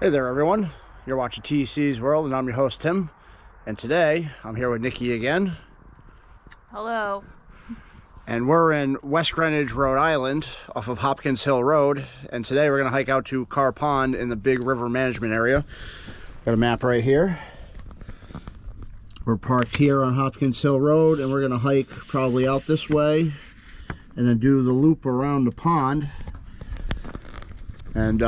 Hey there, everyone. You're watching TC's World, and I'm your host, Tim. And today, I'm here with Nikki again. Hello. And we're in West Greenwich, Rhode Island, off of Hopkins Hill Road. And today, we're going to hike out to Carr Pond in the Big River Management Area. Got a map right here. We're parked here on Hopkins Hill Road, and we're going to hike probably out this way, and then do the loop around the pond. And,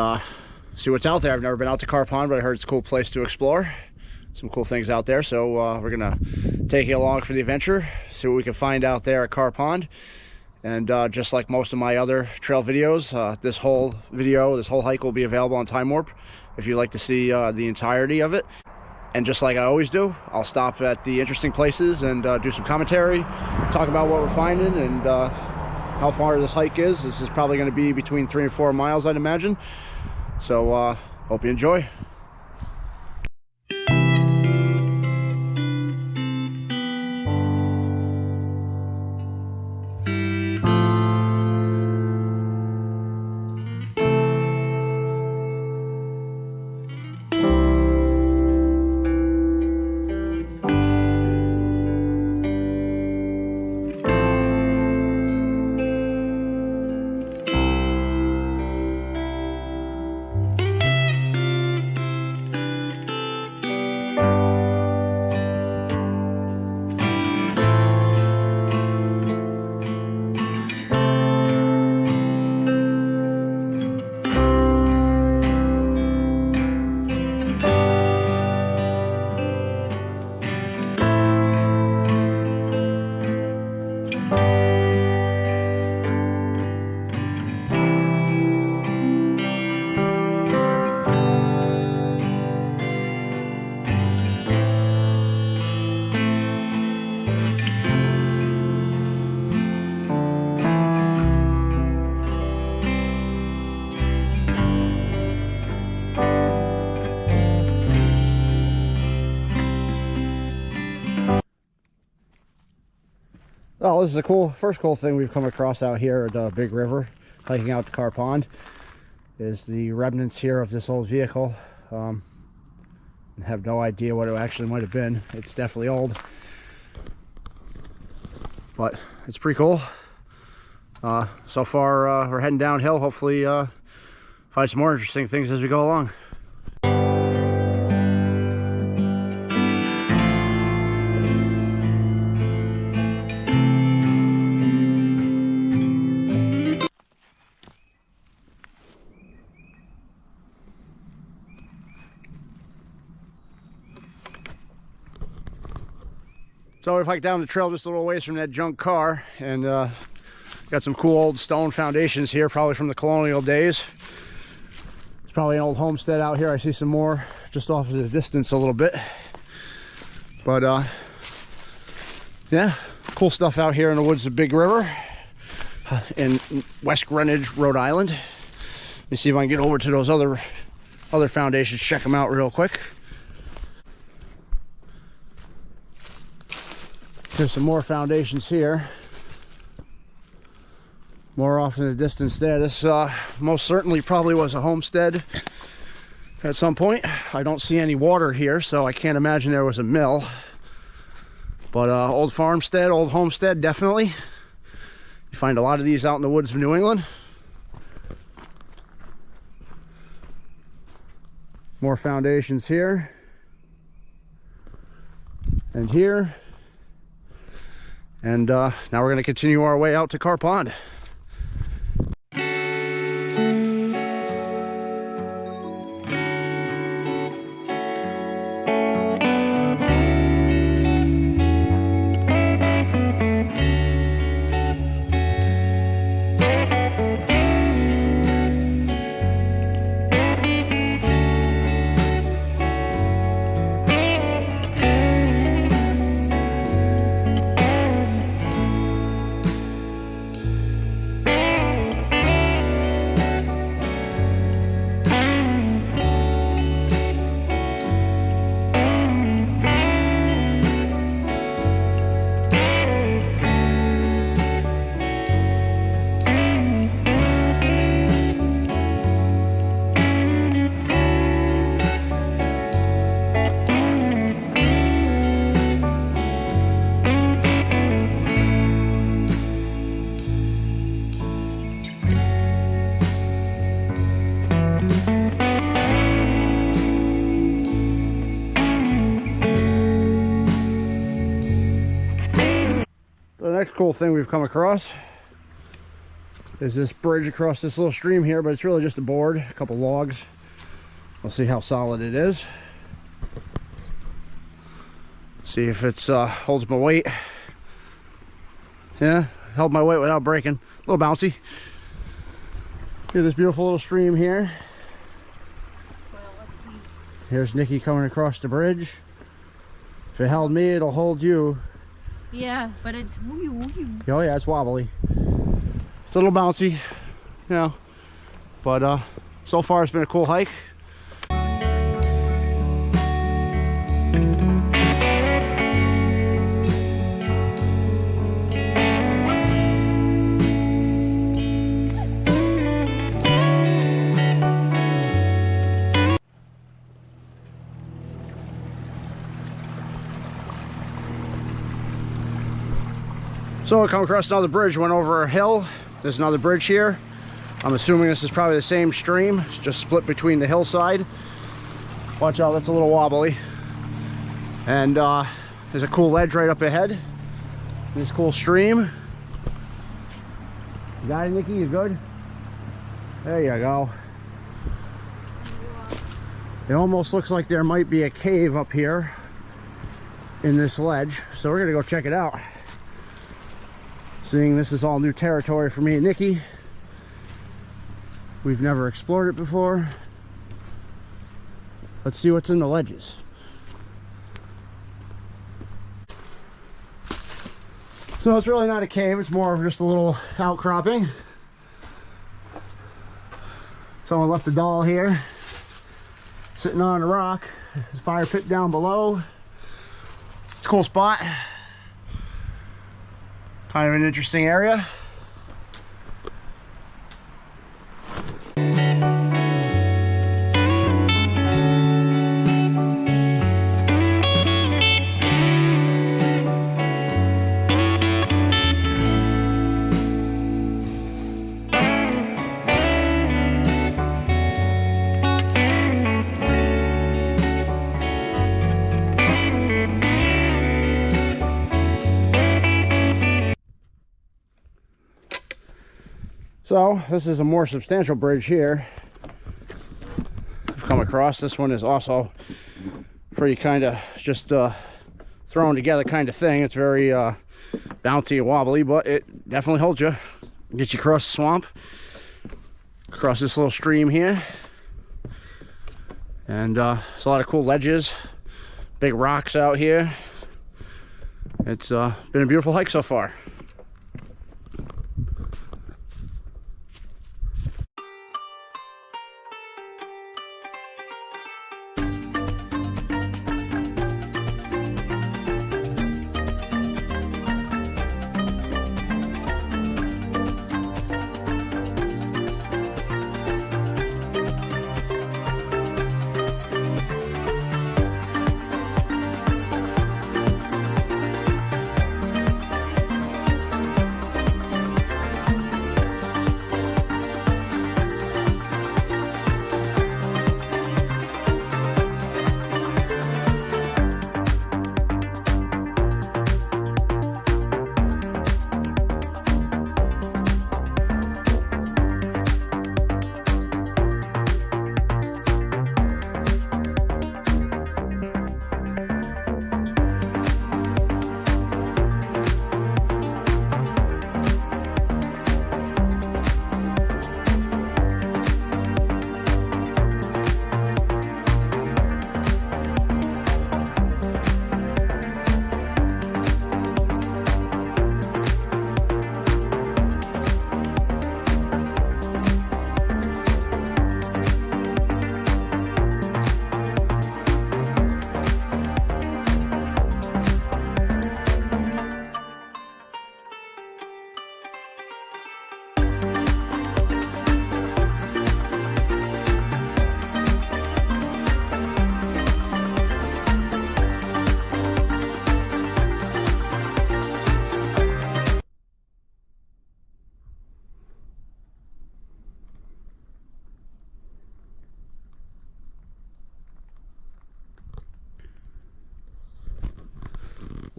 see what's out there. I've never been out to Carr Pond, but I heard it's a cool place to explore. Some cool things out there, so we're gonna take you along for the adventure, see what we can find out there at Carr Pond. And just like most of my other trail videos, this whole hike will be available on Time Warp if you'd like to see the entirety of it. And just like I always do, I'll stop at the interesting places and do some commentary, talk about what we're finding and how far this hike is. This is probably going to be between 3 and 4 miles, I'd imagine. So, hope you enjoy. Oh, this is a first cool thing we've come across out here at the Big River, hiking out to Carr Pond, is the remnants here of this old vehicle. I have no idea what it actually might have been. It's definitely old, but it's pretty cool. So far, we're heading downhill. Hopefully, find some more interesting things as we go along. So we've hiked down the trail just a little ways from that junk car, and got some cool old stone foundations here, probably from the colonial days. It's probably an old homestead out here. I see some more just off in the distance a little bit. But yeah, cool stuff out here in the woods of Big River in West Greenwich, Rhode Island. Let me see if I can get over to those other foundations, check them out real quick. There's some more foundations here. More off in the distance there. This most certainly probably was a homestead at some point. I don't see any water here, so I can't imagine there was a mill. But old farmstead, old homestead, definitely. You find a lot of these out in the woods of New England. More foundations here. And here. And now we're going to continue our way out to Carr Pond. cool thing we've come across is this bridge across this little stream here, but it's really just a board, a couple logs. We'll see how solid it is. See if it's holds my weight. Yeah, held my weight without breaking. A little bouncy. Here's this beautiful little stream here. Well, let's see. Here's Nikki coming across the bridge. If it held me, it'll hold you. Yeah, but it's Oh yeah, it's wobbly. It's a little bouncy, you know, but so far it's been a cool hike. So I come across another bridge, went over a hill. There's another bridge here. I'm assuming this is probably the same stream. It's just split between the hillside. Watch out, that's a little wobbly. And there's a cool ledge right up ahead. This cool stream. You got it, Nikki? You good? There you go. It almost looks like there might be a cave up here in this ledge. So we're gonna go check it out. Seeing this is all new territory for me and Nikki. We've never explored it before. Let's see what's in the ledges. So it's really not a cave, it's more of just a little outcropping. Someone left a doll here, sitting on a rock. There's a fire pit down below. It's a cool spot. Kind of an interesting area. So this is a more substantial bridge here I've come across. This one is also pretty kind of just thrown together kind of thing. It's very bouncy and wobbly, but it definitely holds you. Gets you across the swamp, across this little stream here. And there's a lot of cool ledges, big rocks out here. It's been a beautiful hike so far.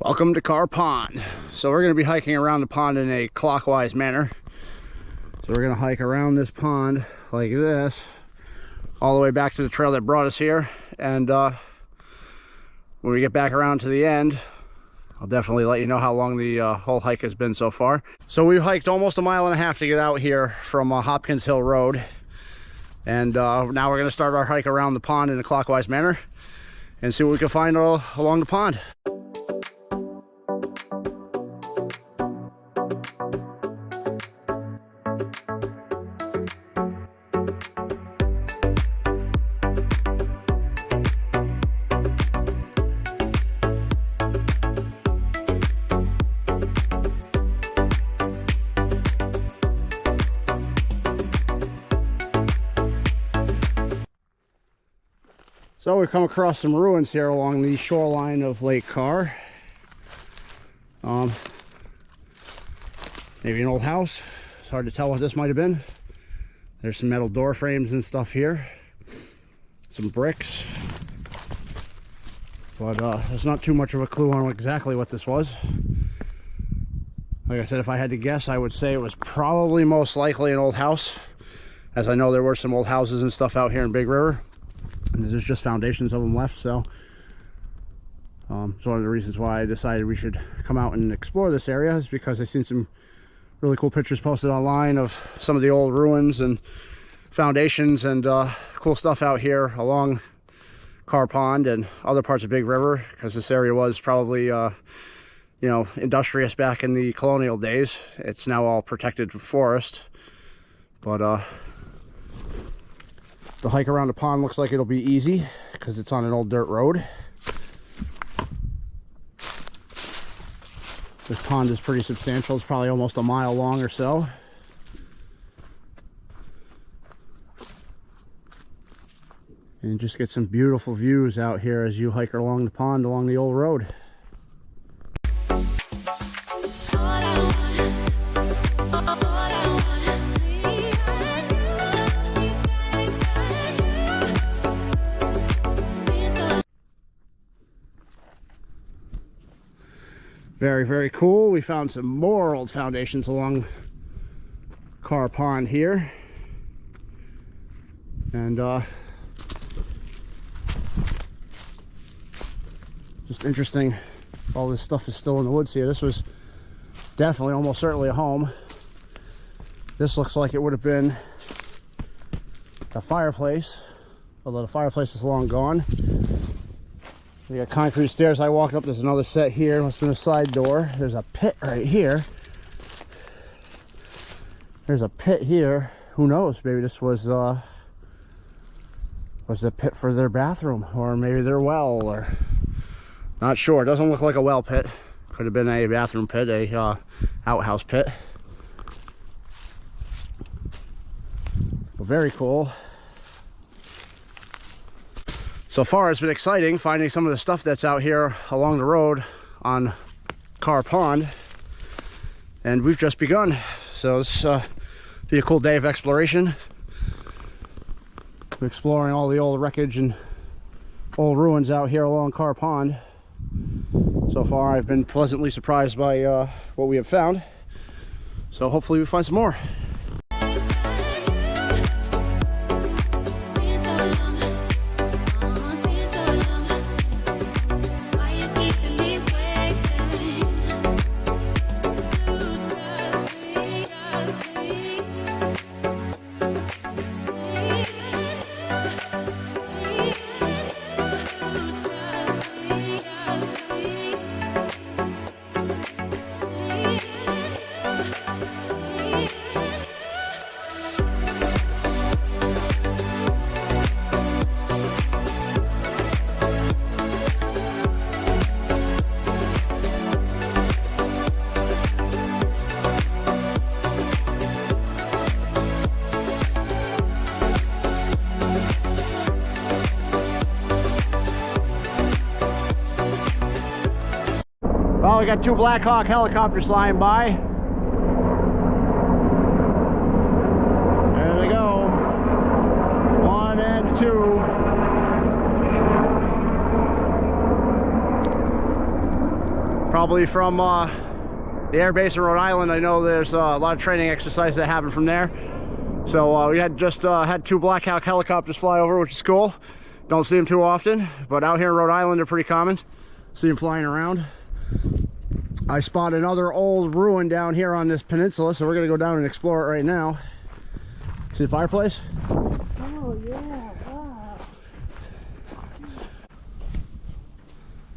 Welcome to Carr Pond. So we're going to be hiking around the pond in a clockwise manner. So we're going to hike around this pond like this, all the way back to the trail that brought us here. And when we get back around to the end, I'll definitely let you know how long the whole hike has been so far. So we've hiked almost a mile and a half to get out here from Hopkins Hill Road. And now we're going to start our hike around the pond in a clockwise manner and see what we can find along the pond. So we've come across some ruins here along the shoreline of Lake Carr. Maybe an old house. It's hard to tell what this might have been. There's some metal door frames and stuff here. Some bricks. But there's not too much of a clue on exactly what this was. Like I said, if I had to guess, I would say it was probably most likely an old house, as I know there were some old houses and stuff out here in Big River. And there's just foundations of them left, so it's one of the reasons why I decided we should come out and explore this area, is because I've seen some really cool pictures posted online of some of the old ruins and foundations and cool stuff out here along Carr Pond and other parts of Big River, because this area was probably you know, industrious back in the colonial days. It's now all protected forest, but the hike around the pond looks like it'll be easy because it's on an old dirt road. This pond is pretty substantial. It's probably almost a mile long or so. And just get some beautiful views out here as you hike along the pond along the old road. Very, very cool. We found some more old foundations along Carr Pond here. And just interesting, all this stuff is still in the woods here. This was definitely, almost certainly a home. This looks like it would have been a fireplace, although the fireplace is long gone. We got concrete stairs. I walked up, there's another set here. Must have been a side door. There's a pit right here. There's a pit here. Who knows? Maybe this was the pit for their bathroom, or maybe their well, or not sure. It doesn't look like a well pit. Could have been a bathroom pit, a outhouse pit. Well, very cool. So far, it's been exciting finding some of the stuff that's out here along the road on Carr Pond, and we've just begun. So this be a cool day of exploration. We're exploring all the old wreckage and old ruins out here along Carr Pond. So far, I've been pleasantly surprised by what we have found. So hopefully we find some more. Well, we got two Black Hawk helicopters flying by. There they go. 1 and 2. Probably from the air base in Rhode Island. I know there's a lot of training exercise that happen from there. So we had just had 2 Black Hawk helicopters fly over, which is cool. Don't see them too often, but out here in Rhode Island they're pretty common. See them flying around. I spot another old ruin down here on this peninsula, so we're gonna go down and explore it right now. See the fireplace? Oh yeah, wow.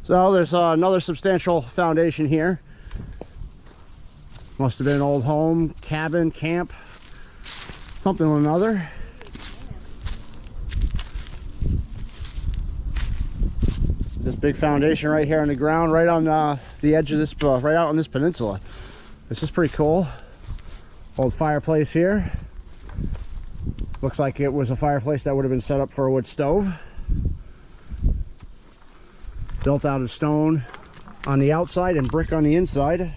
So there's another substantial foundation here. Must have been an old home, cabin, camp, something or another. This big foundation right here on the ground, right on the edge of this, right out on this peninsula. This is pretty cool. Old fireplace here. Looks like it was a fireplace that would have been set up for a wood stove. Built out of stone on the outside and brick on the inside.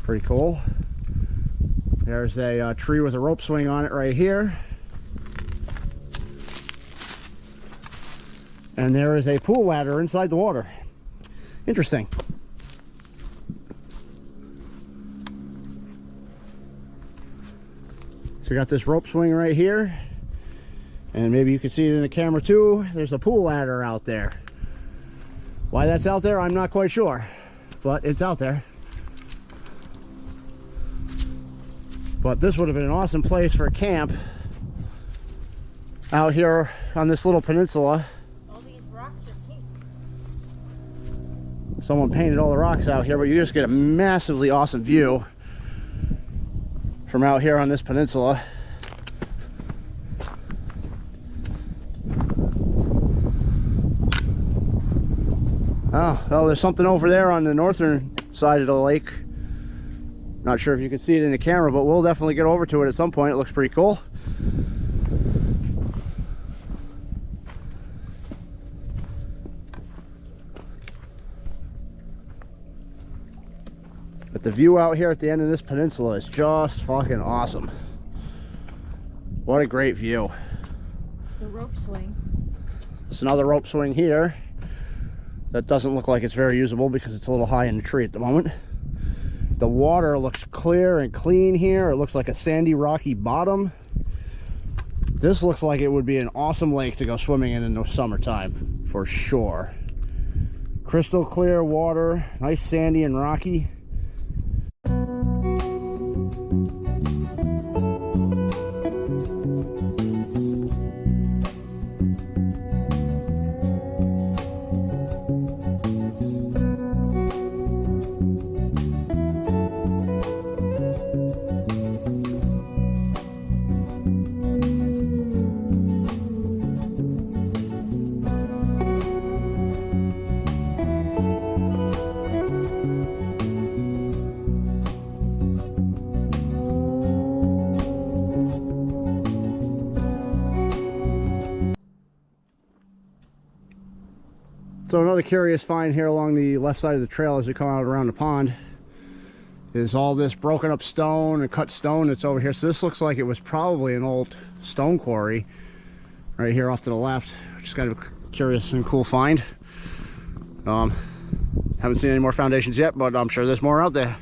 Pretty cool. There's a tree with a rope swing on it right here. And there is a pool ladder inside the water. Interesting. So you got this rope swing right here. And maybe you can see it in the camera too. There's a pool ladder out there. Why that's out there, I'm not quite sure. But it's out there. But this would have been an awesome place for a camp out here on this little peninsula. All these rocks are pink. Someone painted all the rocks out here, but you just get a massively awesome view from out here on this peninsula. Oh, well, there's something over there on the northern side of the lake. Not sure if you can see it in the camera, but we'll definitely get over to it at some point. It looks pretty cool. But the view out here at the end of this peninsula is just fucking awesome. What a great view. The rope swing. There's another rope swing here. That doesn't look like it's very usable because it's a little high in the tree at the moment. The water looks clear and clean here. It looks like a sandy, rocky bottom. This looks like it would be an awesome lake to go swimming in the summertime, for sure. Crystal clear water, nice sandy and rocky. So another curious find here along the left side of the trail as we come out around the pond is all this broken up stone and cut stone that's over here. So this looks like it was probably an old stone quarry right here off to the left, which is kind of a curious and cool find. Haven't seen any more foundations yet, but I'm sure there's more out there.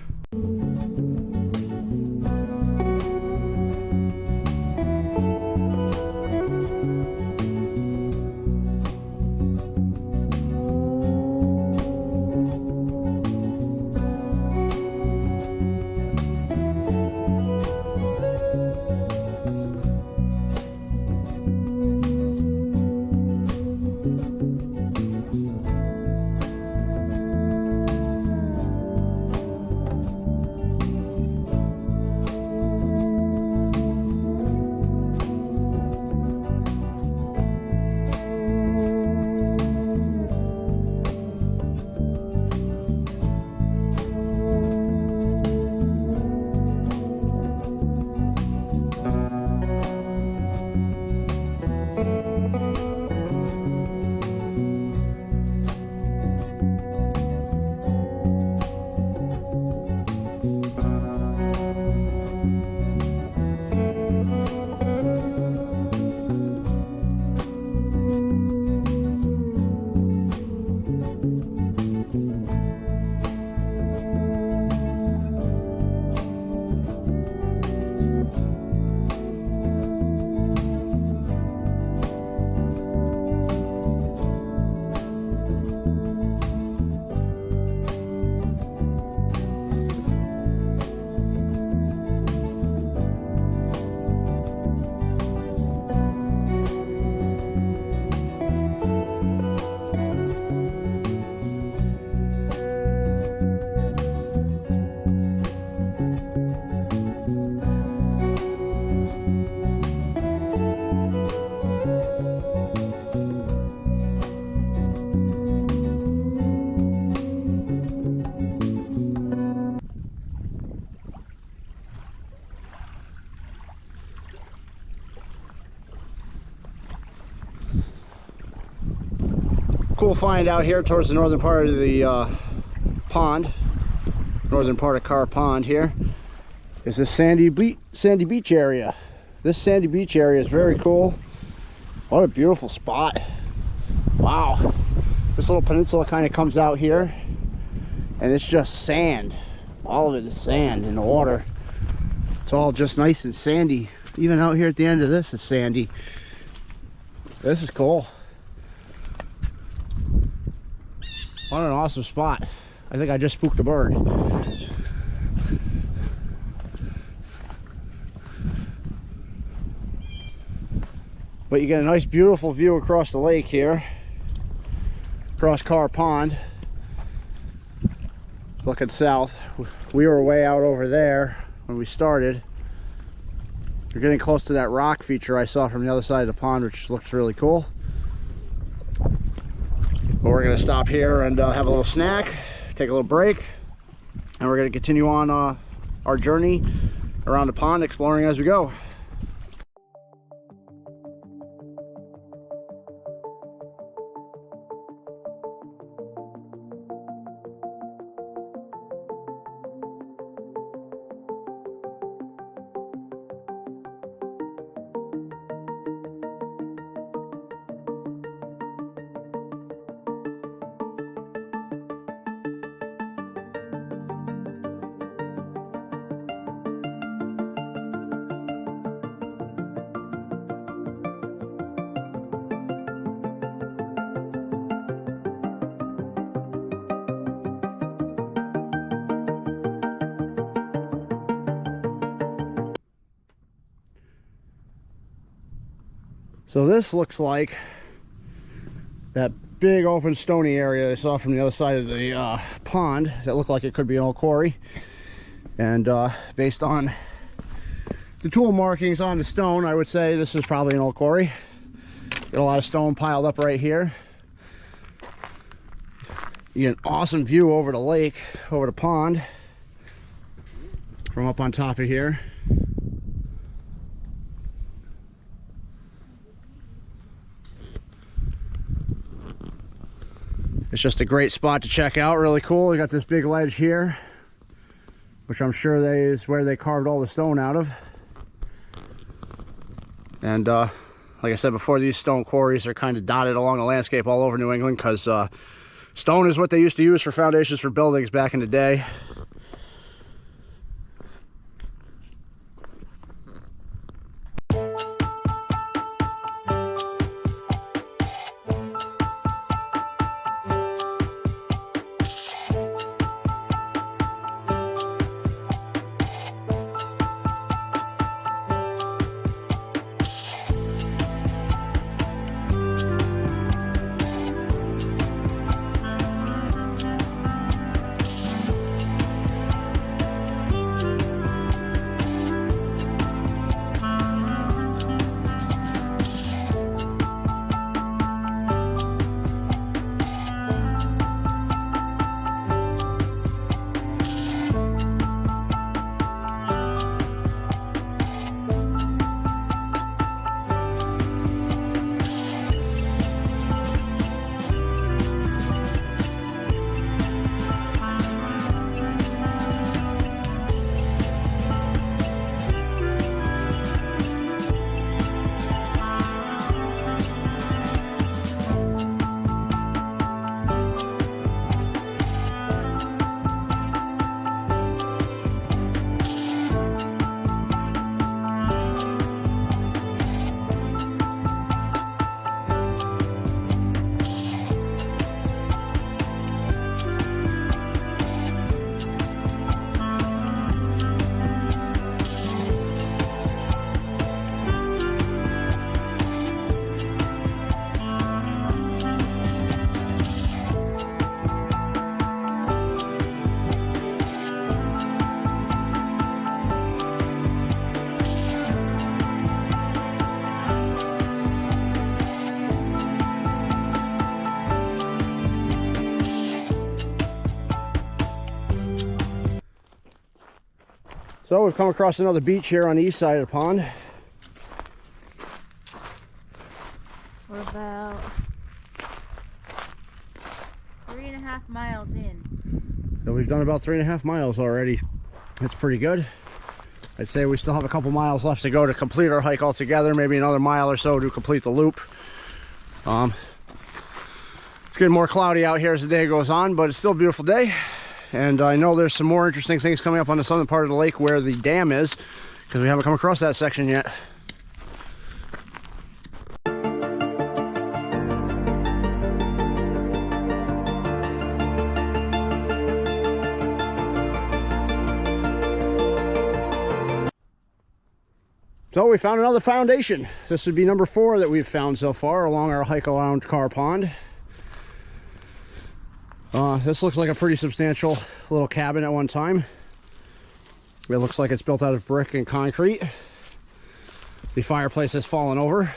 cool find out here towards the northern part of the pond, northern part of Carr Pond here, is this sandy beach area. This sandy beach area is very cool. What a beautiful spot. Wow. This little peninsula kind of comes out here, and it's just sand. All of it is sand in the water. It's all just nice and sandy. Even out here at the end of this is sandy. This is cool. What an awesome spot. I think I just spooked a bird. But you get a nice beautiful view across the lake here, across Carr Pond, looking south. We were way out over there when we started. We're getting close to that rock feature I saw from the other side of the pond, which looks really cool. But we're going to stop here and have a little snack, take a little break, and we're going to continue on our journey around the pond, exploring as we go. So this looks like that big open stony area I saw from the other side of the pond that looked like it could be an old quarry. And based on the tool markings on the stone, I would say this is probably an old quarry. Got a lot of stone piled up right here. You get an awesome view over the lake, over the pond, from up on top of here. It's just a great spot to check out, really cool. We got this big ledge here, which I'm sure is where they carved all the stone out of. And like I said before, these stone quarries are kind of dotted along the landscape all over New England, because stone is what they used to use for foundations for buildings back in the day. So we've come across another beach here on the east side of the pond. We're about 3.5 miles in. So we've done about 3.5 miles already. That's pretty good. I'd say we still have a couple miles left to go to complete our hike altogether. Maybe another mile or so to complete the loop. It's getting more cloudy out here as the day goes on, but it's still a beautiful day. And I know there's some more interesting things coming up on the southern part of the lake where the dam is, because we haven't come across that section yet. So we found another foundation. This would be number 4 that we've found so far along our hike around Carr Pond. This looks like a pretty substantial little cabin at one time. It looks like it's built out of brick and concrete. The fireplace has fallen over.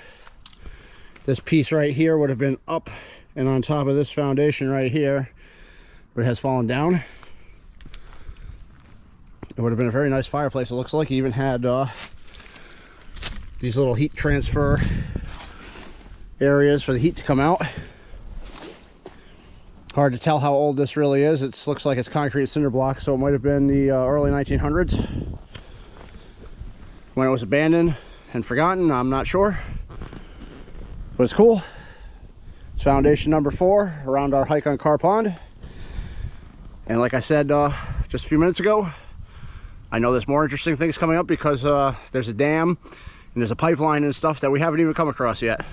This piece right here would have been up and on top of this foundation right here, but it has fallen down. It would have been a very nice fireplace. It looks like it even had these little heat transfer areas for the heat to come out. Hard to tell how old this really is. It looks like it's concrete cinder block, so it might have been the early 1900s when it was abandoned and forgotten. I'm not sure, but it's cool. It's foundation number 4 around our hike on Carr Pond. And like I said just a few minutes ago, I know there's more interesting things coming up because there's a dam and there's a pipeline and stuff that we haven't even come across yet.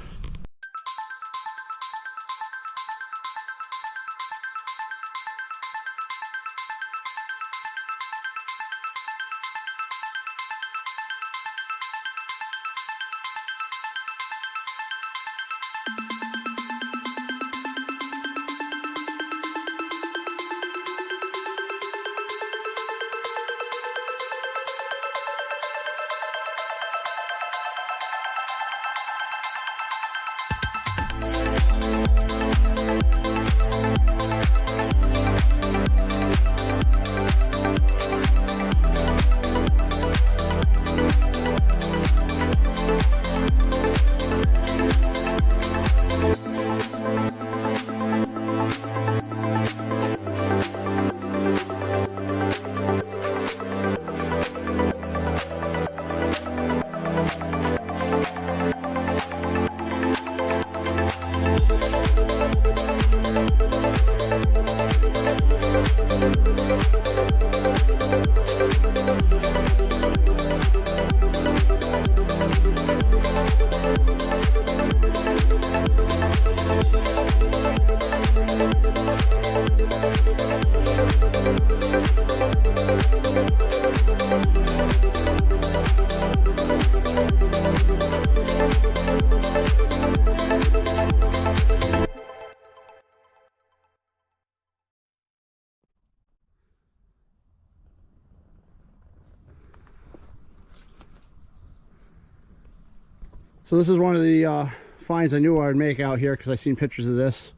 So this is one of the finds I knew I would make out here because I seen pictures of this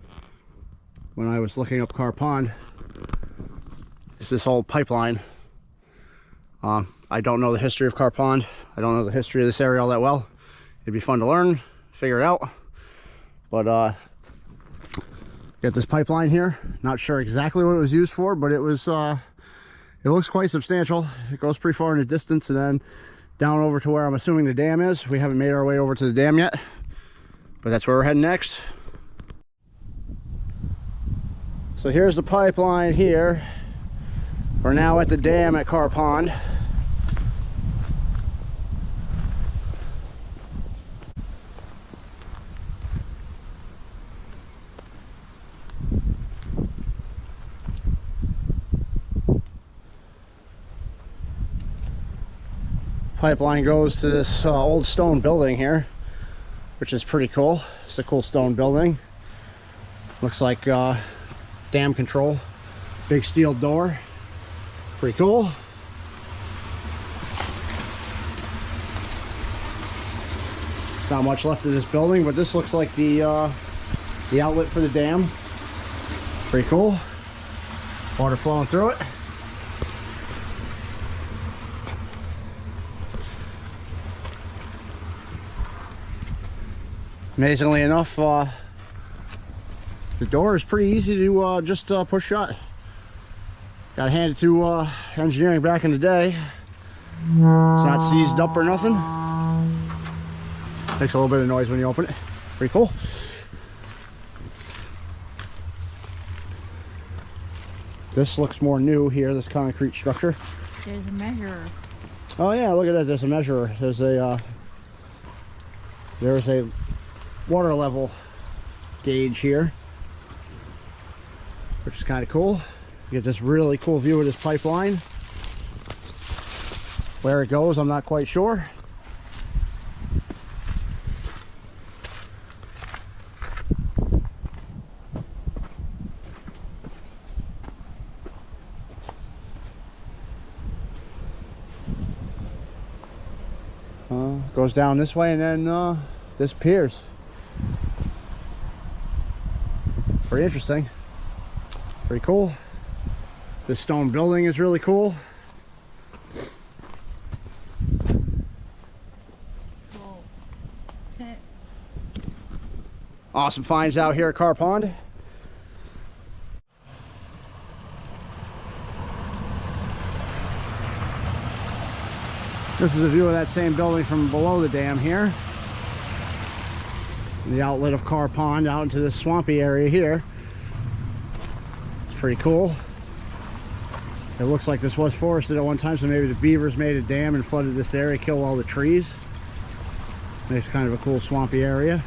when I was looking up Carr Pond. It's this old pipeline. I don't know the history of Carr Pond. I don't know the history of this area all that well. It'd be fun to learn, figure it out. But get this pipeline here. Not sure exactly what it was used for, but it was it looks quite substantial. It goes pretty far in the distance and then down over to where I'm assuming the dam is. We haven't made our way over to the dam yet, but that's where we're heading next. So here's the pipeline here. We're now at the dam at Carr Pond. Pipeline goes to this old stone building here, which is pretty cool. It's a cool stone building. Looks like dam control. Big steel door. Pretty cool. Not much left of this building, but this looks like the outlet for the dam. Pretty cool. Water flowing through it. Amazingly enough, The door is pretty easy to just push shut. Gotta hand it to engineering back in the day. It's not seized up or nothing. Makes a little bit of noise when you open it. Pretty cool. This looks more new here, this concrete structure. There's a measurer. Oh yeah, look at that, there's a measurer. There's a water level gauge here, which is kind of cool. You get this really cool view of this pipeline. Where it goes, I'm not quite sure. Goes down this way and then disappears. Pretty interesting. Pretty cool. This stone building is really cool. Awesome finds out here at Carr Pond. This is a view of that same building from below the dam here. The outlet of Carr Pond out into this swampy area here. It's pretty cool. It looks like this was forested at one time, so maybe the beavers made a dam and flooded this area, killed all the trees. Makes kind of a cool swampy area.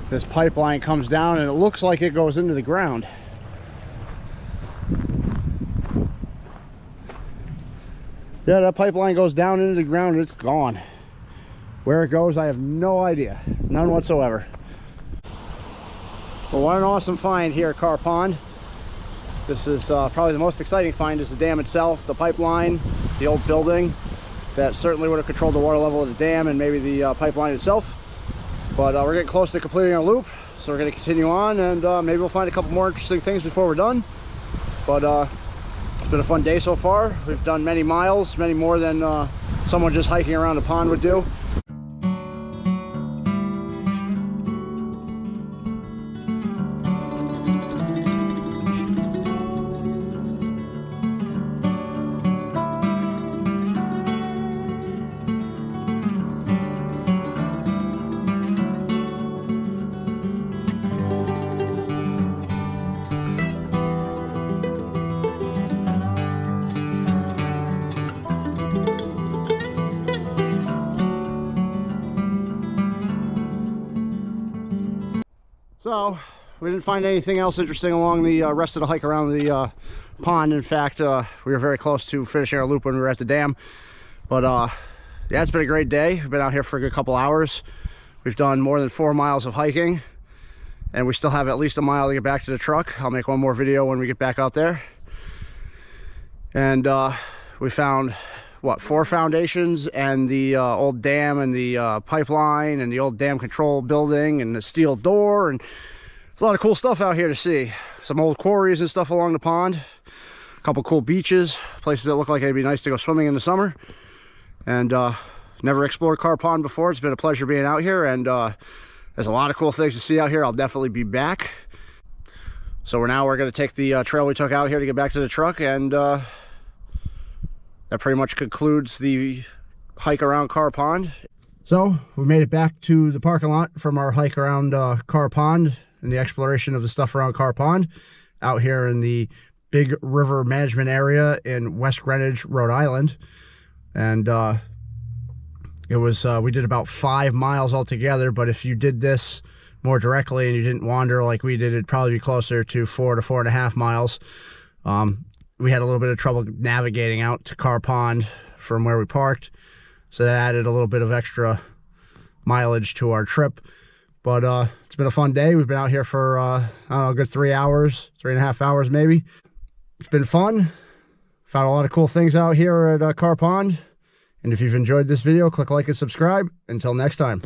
This pipeline comes down and it looks like it goes into the ground. Yeah, that pipeline goes down into the ground and it's gone. Where it goes, I have no idea. None whatsoever. Well, what an awesome find here at Carr Pond. This is probably the most exciting find is the dam itself, the pipeline, the old building. That certainly would have controlled the water level of the dam and maybe the pipeline itself. But we're getting close to completing our loop, so we're going to continue on and maybe we'll find a couple more interesting things before we're done. But it's been a fun day so far. We've done many miles, many more than someone just hiking around the pond would do. So we didn't find anything else interesting along the rest of the hike around the pond. In fact, we were very close to finishing our loop when we were at the dam. But yeah, it's been a great day. We've been out here for a good couple hours. We've done more than 4 miles of hiking, and we still have at least a mile to get back to the truck. I'll make one more video when we get back out there. And we found, what, 4 foundations and the old dam and the pipeline and the old dam control building and the steel door, and there's a lot of cool stuff out here to see. Some old quarries and stuff along the pond, a couple cool beaches, places that look like it'd be nice to go swimming in the summer. And never explored Carr Pond before. It's been a pleasure being out here, and there's a lot of cool things to see out here. I'll definitely be back. So we're going to take the trail we took out here to get back to the truck, and that pretty much concludes the hike around Carr Pond. So we made it back to the parking lot from our hike around Carr Pond and the exploration of the stuff around Carr Pond out here in the Big River Management Area in West Greenwich, Rhode Island. And it was we did about 5 miles altogether, but if you did this more directly and you didn't wander like we did, it'd probably be closer to 4 to 4.5 miles. We had a little bit of trouble navigating out to Carr Pond from where we parked, so that added a little bit of extra mileage to our trip. But it's been a fun day. We've been out here for I don't know, a good 3 hours, 3.5 hours maybe. It's been fun. Found a lot of cool things out here at Carr Pond. And if you've enjoyed this video, click like and subscribe. Until next time.